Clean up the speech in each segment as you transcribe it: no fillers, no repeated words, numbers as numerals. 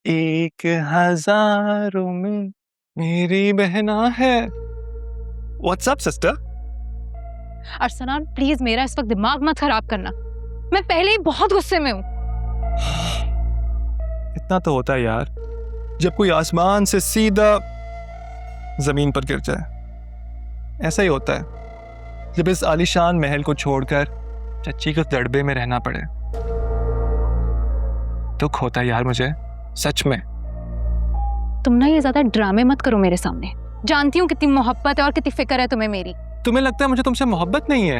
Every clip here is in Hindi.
एक हजारों में मेरी बहना है। WhatsApp sister? अरसलान प्लीज मेरा इस वक्त दिमाग मत खराब करना, मैं पहले ही बहुत गुस्से में हूँ। इतना तो होता है यार, जब कोई आसमान से सीधा जमीन पर गिर जाए। ऐसा ही होता है जब इस आलीशान महल को छोड़कर चच्ची के दड़बे में रहना पड़े। दुख होता है यार मुझे, सच में। तुम ना ये ज्यादा ड्रामे मत करो मेरे सामने, जानती हूँ कितनी मोहब्बत है और कितनी फिक्र है तुम्हें मेरी। तुम्हें लगता है मुझे तुमसे मोहब्बत नहीं है?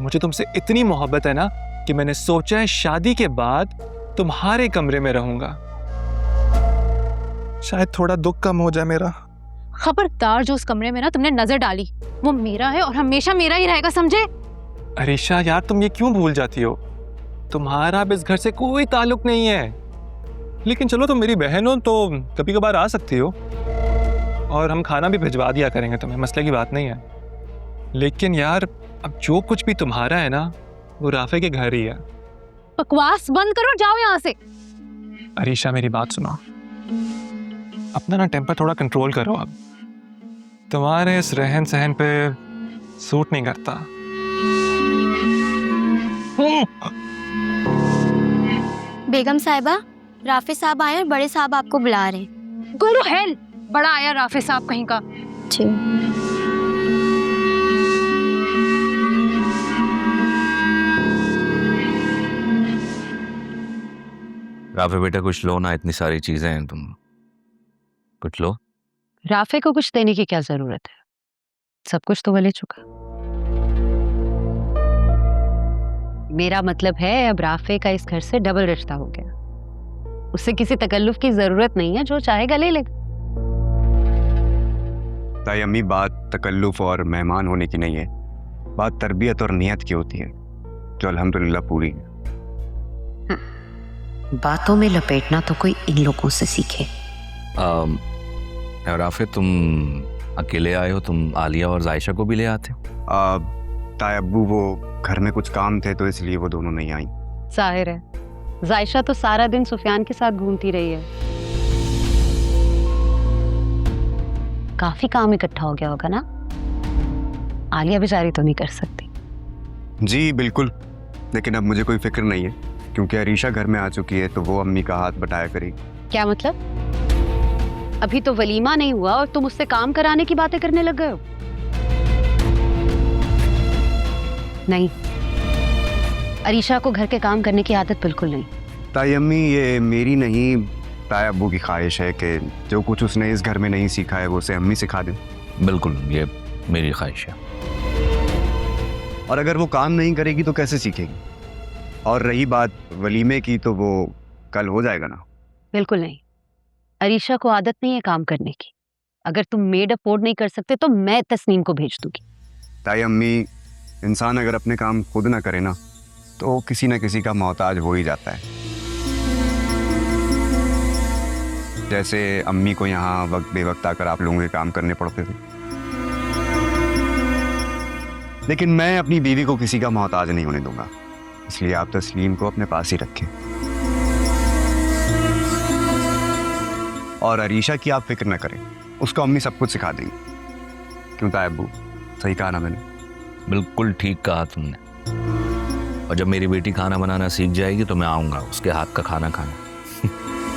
मुझे तुमसे इतनी मोहब्बत है ना कि मैंने सोचा है शादी के बाद तुम्हारे कमरे में रहूंगा, शायद थोड़ा दुख कम हो जाए मेरा। खबरदार, जो उस कमरे में ना तुमने नजर डाली वो मेरा है और हमेशा मेरा ही रहेगा, समझे? अरीशा यार, तुम ये क्यों भूल जाती हो? तुम्हारा अब इस घर से कोई ताल्लुक नहीं है। लेकिन चलो, तुम मेरी बहन हो तो कभी कभार आ सकती हो, और हम खाना भी भिजवा दिया करेंगे तुम्हें, मसले की बात नहीं है। लेकिन यार, अब जो कुछ भी तुम्हारा है ना, वो राफे के घर ही है। बकवास बंद करो, जाओ यहाँ से। अरीशा मेरी बात सुनो, अपना ना टेम्पर थोड़ा कंट्रोल करो। अब तुम्हारे इस रहन सहन पे सूट नहीं करता। बेगम साहिबा, राफे साहब आए और बड़े साहब आपको बुला रहे हैं। गो टू हेल, बड़ा आया राफे साहब कहीं का। जी। राफे बेटा कुछ लो ना, इतनी सारी चीजें हैं, तुम कुछ लो। राफे को कुछ देने की क्या जरूरत है, सब कुछ तो वो ले चुका। मेरा मतलब है अब राफे का इस घर से डबल रिश्ता हो गया, उससे किसी तकल्लुफ की जरूरत नहीं है, जो चाहेगा ले लेगा। ताई अम्मी, बात तकल्लुफ और मेहमान होने की नहीं है, बात तरबियत और नियत की होती है, जो अल्हम्दुलिल्लाह पूरी है। बातों में लपेटना तो कोई इन लोगों से सीखे। राफे, तुम अकेले आए हो, तुम आलिया और जायशा को भी ले आते। ताई अब्बू वो घर में कुछ काम थे तो इसलिए वो दोनों नहीं आई। जाहिर है, जायशा तो सारा दिन सुफियान के साथ घूमती रही है, काफी काम इकट्ठा हो गया होगा ना। आलिया बेचारी तो नहीं कर सकती। जी बिल्कुल, लेकिन अब मुझे कोई फिक्र नहीं है, क्योंकि अरीशा घर में आ चुकी है तो वो अम्मी का हाथ बटाया करेगी। क्या मतलब? अभी तो वलीमा नहीं हुआ और तुम उससे काम कराने की बातें करने लग गए हो? नहीं, अरीशा को घर के काम करने की आदत बिल्कुल नहीं। ताई अम्मी, ये मेरी नहीं, ताई अब्बू की ख्वाहिश है कि जो कुछ उसने इस घर में नहीं सीखा है वो उसे अम्मी सिखा दें। बिल्कुल, ये मेरी ख्वाहिश है। और अगर वो काम नहीं करेगी तो कैसे सीखेगी? और रही बात वलीमे की, तो वो कल हो जाएगा ना। बिल्कुल नहीं, अरीशा को आदत नहीं है काम करने की। अगर तुम मेड अफोर्ड नहीं कर सकते तो मैं तस्नीम को भेज दूंगी। ताई अम्मी, इंसान अगर अपने काम खुद ना करे ना तो किसी ना किसी का मोहताज हो ही जाता है। जैसे अम्मी को यहाँ वक्त बेवक्त आकर आप लोगों के काम करने पड़ते थे, लेकिन मैं अपनी बीवी को किसी का मोहताज नहीं होने दूंगा, इसलिए आप तस्लीम को अपने पास ही रखें। और अरीशा की आप फिक्र न करें, उसको अम्मी सब कुछ सिखा देंगी। क्यों ताई अब्बू, सही कहा ना मैंने? बिल्कुल ठीक कहा तुमने। और जब मेरी बेटी खाना बनाना सीख जाएगी तो मैं आऊंगा उसके हाथ का खाना खाना।